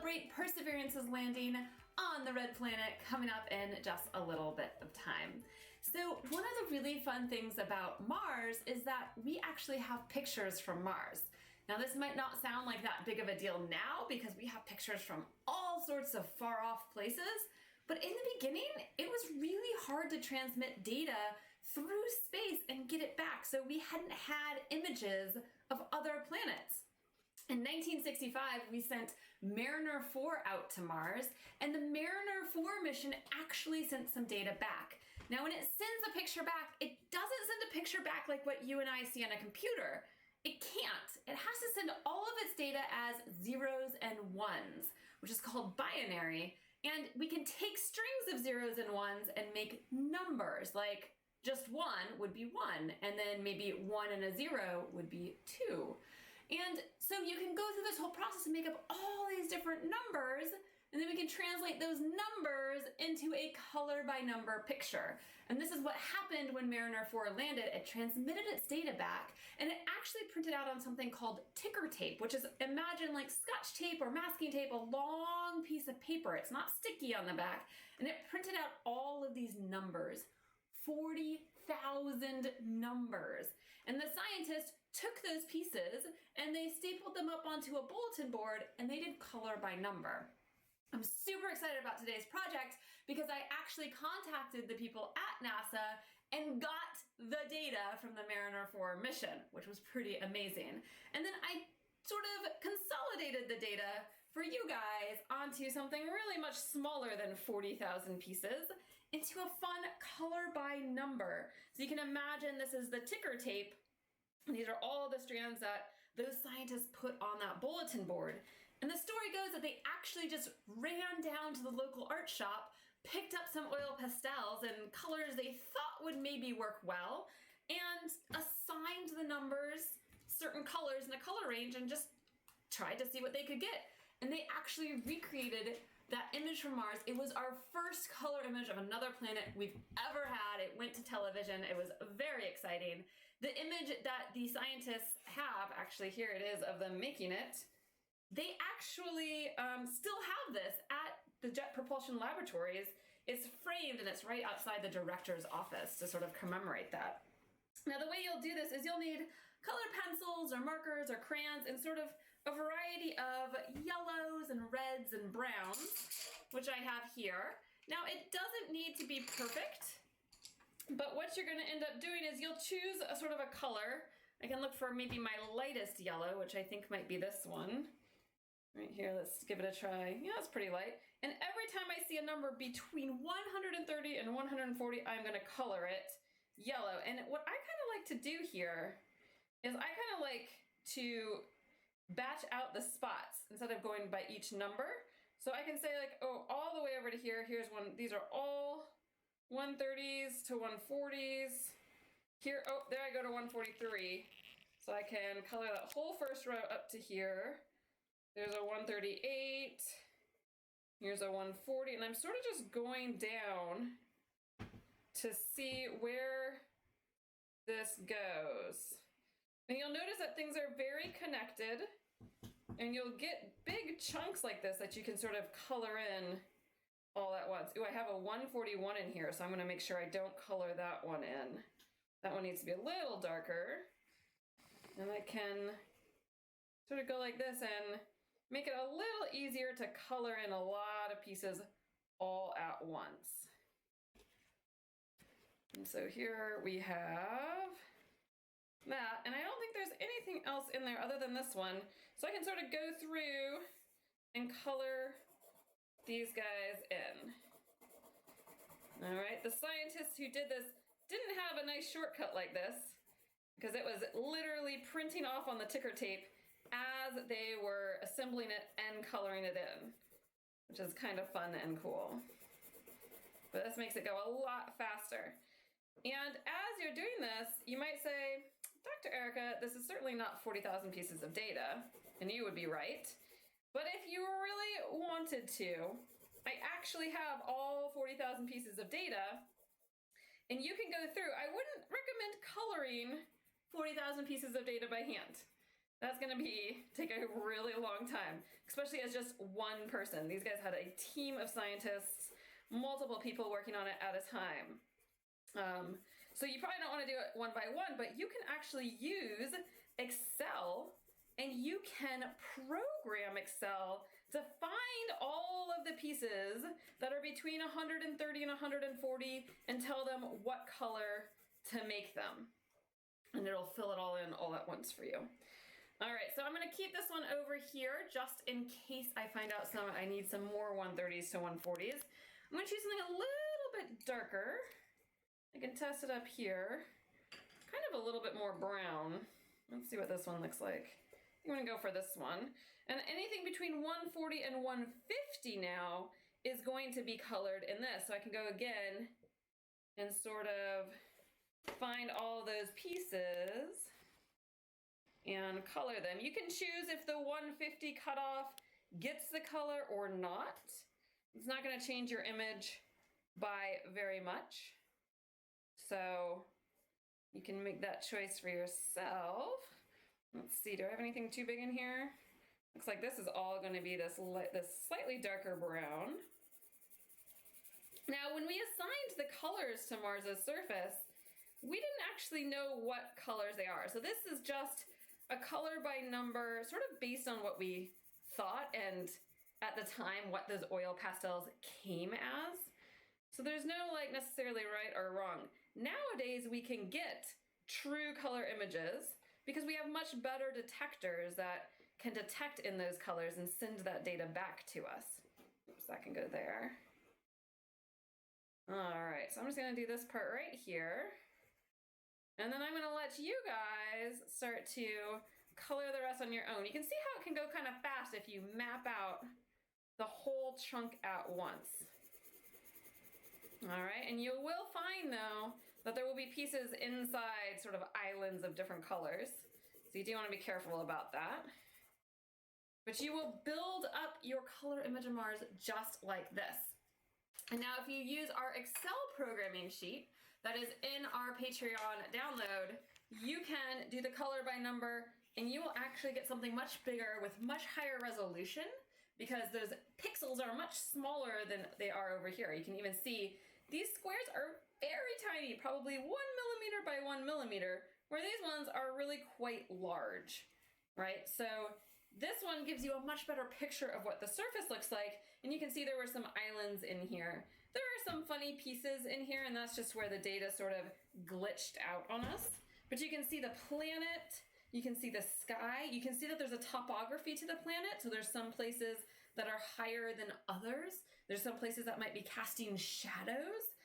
celebrate Perseverance's landing on the red planet coming up in just a little bit of time. So one of the really fun things about Mars is that we actually have pictures from Mars. Now this might not sound like that big of a deal now because we have pictures from all sorts of far off places, but in the beginning it was really hard to transmit data through space and get it back, so we hadn't had images of other planets. In 1965, we sent Mariner 4 out to Mars, and the Mariner 4 mission actually sent some data back. Now, when it sends a picture back, it doesn't send a picture back like what you and I see on a computer. It can't. It has to send all of its data as zeros and ones, which is called binary. And we can take strings of zeros and ones and make numbers, like just one would be one, and then maybe one and a zero would be two. And so you can go through this whole process and make up all these different numbers, and then we can translate those numbers into a color by number picture. And this is what happened when Mariner 4 landed. It transmitted its data back, and it actually printed out on something called ticker tape, which is, imagine like Scotch tape or masking tape, a long piece of paper. It's not sticky on the back. And it printed out all of these numbers, 40,000 numbers. And the scientists took those pieces and they stapled them up onto a bulletin board and they did color by number. I'm super excited about today's project because I actually contacted the people at NASA and got the data from the Mariner 4 mission, which was pretty amazing. And then I sort of consolidated the data for you guys onto something really much smaller than 40,000 pieces into a fun color by number. So you can imagine this is the ticker tape. And these are all the strands that those scientists put on that bulletin board. And the story goes that they actually just ran down to the local art shop, picked up some oil pastels and colors they thought would maybe work well, and assigned the numbers certain colors in a color range and just tried to see what they could get. And they actually recreated that image from Mars. It was our first color image of another planet we've ever had. It went to television. It was very exciting. The image that the scientists have, actually here it is of them making it, they actually still have this at the Jet Propulsion Laboratories. It's framed and it's right outside the director's office to sort of commemorate that. Now the way you'll do this is you'll need colored pencils or markers or crayons and sort of a variety of yellows and reds and browns, which I have here. Now it doesn't need to be perfect, but what you're going to end up doing is you'll choose a sort of a color. I can look for maybe my lightest yellow, which I think might be this one. Right here, let's give it a try. Yeah, it's pretty light. And every time I see a number between 130 and 140, I'm going to color it yellow. And what I kind of like to do here is I kind of like to batch out the spots instead of going by each number. So I can say like, oh, all the way over to here, here's one. These are all 130s to 140s. Here, oh, there I go to 143. So I can color that whole first row up to here. There's a 138. Here's a 140. And I'm sort of just going down to see where this goes. And you'll notice that things are very connected, and you'll get big chunks like this that you can sort of color in all at once. Ooh, I have a 141 in here, so I'm going to make sure I don't color that one in. That one needs to be a little darker. And I can sort of go like this and make it a little easier to color in a lot of pieces all at once. And so here we have that, and I don't think there's anything else in there other than this one. So I can sort of go through and color these guys in. All right, the scientists who did this didn't have a nice shortcut like this because it was literally printing off on the ticker tape as they were assembling it and coloring it in, which is kind of fun and cool. But this makes it go a lot faster. And as you're doing this, you might say, Dr. Erica, this is certainly not 40,000 pieces of data, and you would be right. But if you really wanted to, I actually have all 40,000 pieces of data, and you can go through. I wouldn't recommend coloring 40,000 pieces of data by hand. That's gonna take a really long time, especially as just one person. These guys had a team of scientists, multiple people working on it at a time. So you probably don't want to do it one by one, but you can actually use Excel, and you can program Excel to find all of the pieces that are between 130 and 140 and tell them what color to make them. And it'll fill it all in all at once for you. All right, so I'm gonna keep this one over here just in case I find out I need some more 130s to 140s. I'm gonna choose something a little bit darker. I can test it up here. Kind of a little bit more brown. Let's see what this one looks like. I'm gonna go for this one. And anything between 140 and 150 now is going to be colored in this. So I can go again and sort of find all those pieces and color them. You can choose if the 150 cutoff gets the color or not. It's not going to change your image by very much. So you can make that choice for yourself. Let's see, do I have anything too big in here? Looks like this is all going to be this slightly darker brown. Now, when we assigned the colors to Mars's surface, we didn't actually know what colors they are. So this is just a color by number, sort of based on what we thought and at the time what those oil pastels came as. So there's no like necessarily right or wrong. Nowadays we can get true color images because we have much better detectors that can detect in those colors and send that data back to us. Oops, that can go there. All right, so I'm just gonna do this part right here. And then I'm gonna let you guys start to color the rest on your own. You can see how it can go kind of fast if you map out the whole chunk at once. All right, and you will find though that there will be pieces inside sort of islands of different colors. So you do wanna be careful about that. But you will build up your color image of Mars just like this. And now if you use our Excel programming sheet, that is in our Patreon download, you can do the color by number and you will actually get something much bigger with much higher resolution because those pixels are much smaller than they are over here. You can even see these squares are very tiny, probably 1 millimeter by 1 millimeter, where these ones are really quite large, right? So this one gives you a much better picture of what the surface looks like, and you can see there were some islands in here. There are some funny pieces in here, and that's just where the data sort of glitched out on us. But you can see the planet, you can see the sky, you can see that there's a topography to the planet, so there's some places that are higher than others. There's some places that might be casting shadows.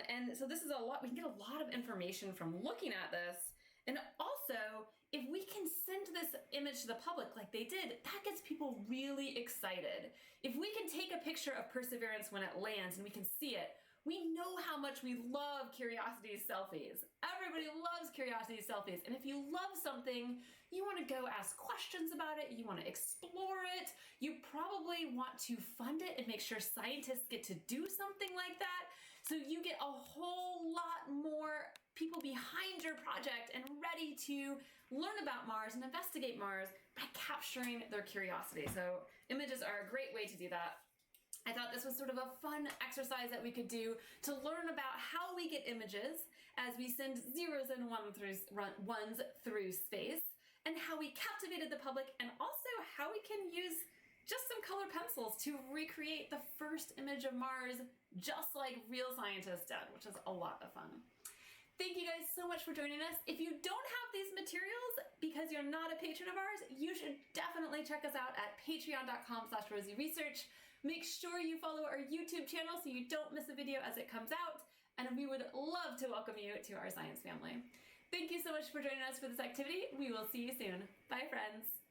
And so this is a lot, we can get a lot of information from looking at this. And also, if we can send this image to the public like they did, that gets people really excited. If we can take a picture of Perseverance when it lands and we can see it, we know how much we love Curiosity's selfies. Everybody loves Curiosity's selfies. And if you love something, you want to go ask questions about it, you want to explore it, you probably want to fund it and make sure scientists get to do something like that. So you get a whole lot more people behind your project and ready to learn about Mars and investigate Mars by capturing their curiosity. So images are a great way to do that. I thought this was sort of a fun exercise that we could do to learn about how we get images as we send zeros and ones through space, and how we captivated the public, and also how we can use just some color pencils to recreate the first image of Mars just like real scientists did, which is a lot of fun. Thank you guys so much for joining us. If you don't have these materials because you're not a patron of ours, you should definitely check us out at patreon.com/rosieresearch. Make sure you follow our YouTube channel so you don't miss a video as it comes out, and we would love to welcome you to our science family. Thank you so much for joining us for this activity. We will see you soon. Bye, friends.